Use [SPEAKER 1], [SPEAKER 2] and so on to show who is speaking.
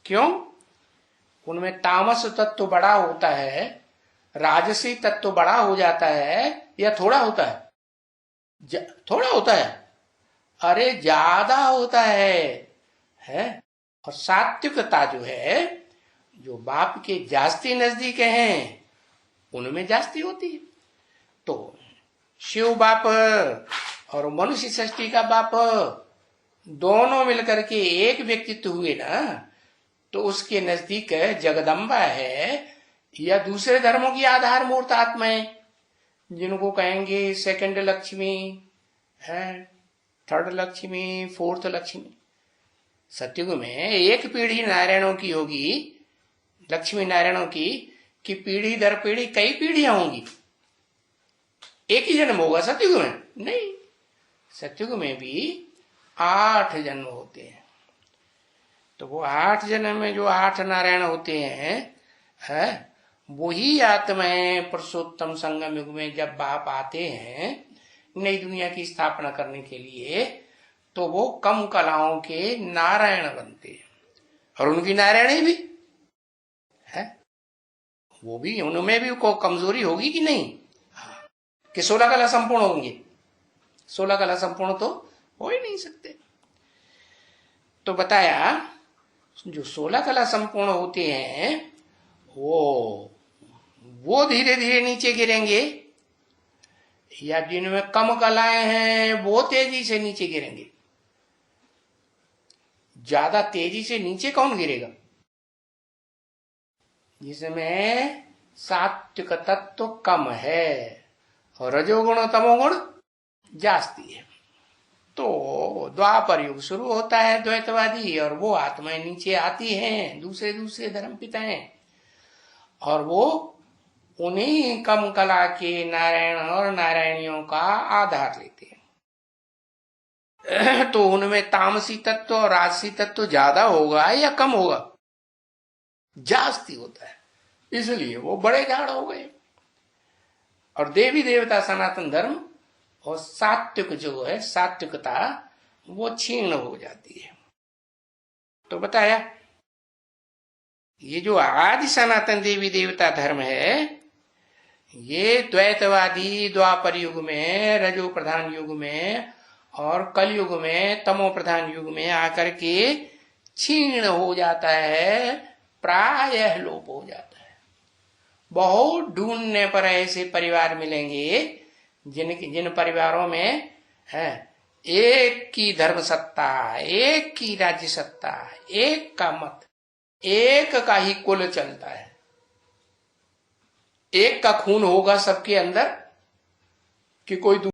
[SPEAKER 1] क्यों? उनमें तामस तत्व बड़ा होता है, राजसी तत्व बड़ा हो जाता है, या थोड़ा होता है? थोड़ा होता है। अरे ज्यादा होता है। और सात्विकता जो है, जो बाप के जास्ती नजदीक हैं, उनमें जास्ती होती है। तो शिव बाप और मनुष्य सृष्टि का बाप दोनों मिलकर के एक व्यक्तित्व हुए ना, तो उसके नजदीक जगदम्बा है या दूसरे धर्मों की आधार मूर्त आत्माएं, जिनको कहेंगे सेकंड लक्ष्मी है, थर्ड लक्ष्मी, फोर्थ लक्ष्मी। सतयुग में एक पीढ़ी नारायणों की होगी, लक्ष्मी नारायणों की, कि पीढ़ी दर पीढ़ी कई पीढ़ियां होंगी। एक ही जन्म होगा सतयुग में? नहीं, सतयुग में भी 8 जन्म होते हैं। तो वो 8 जन्म में जो 8 नारायण होते हैं, वही आत्माएं पुरुषोत्तम संगम युग में जब बाप आते हैं नई दुनिया की स्थापना करने के लिए, तो वो कम कलाओं के नारायण बनते हैं। और उनकी नारायणी भी है, वो भी, उनमें भी को कमजोरी होगी कि नहीं? कि 16 कला संपूर्ण होंगे? 16 कला संपूर्ण तो हो ही नहीं सकते। तो बताया जो 16 कला संपूर्ण होते हैं, वो धीरे धीरे नीचे गिरेंगे, या जिनमें कम कलाएं हैं वो तेजी से नीचे गिरेंगे? ज्यादा तेजी से नीचे कौन गिरेगा? जिसमें सात्विक तत्व कम है और रजोगुण तमोगुण जास्ती है। तो द्वापर युग शुरू होता है द्वैतवादी, और वो आत्माएं नीचे आती हैं, दूसरे दूसरे धर्म पिता हैं, और वो उन्हीं कम कला के नारायण और नारायणियों का आधार लेते हैं। तो उनमें तामसी तत्व और राजसी तत्व ज्यादा होगा या कम होगा? जास्ती होता है, इसलिए वो बड़े झाड़ हो गए। और देवी देवता सनातन धर्म और सात्विक जो है, सात्विकता, वो क्षीण हो जाती है। तो बताया ये जो आदि सनातन देवी देवता धर्म है, ये द्वैतवादी द्वापर युग में, रजो प्रधान युग में, और कल युग में, तमो प्रधान युग में आकर के क्षीण हो जाता है, प्रायः लोप हो जाता है। बहुत ढूंढने पर ऐसे परिवार मिलेंगे जिन परिवारों में है एक की धर्म सत्ता, एक की राज्य सत्ता, एक का मत, एक का ही कुल चलता है, एक का खून होगा सबके अंदर, कि कोई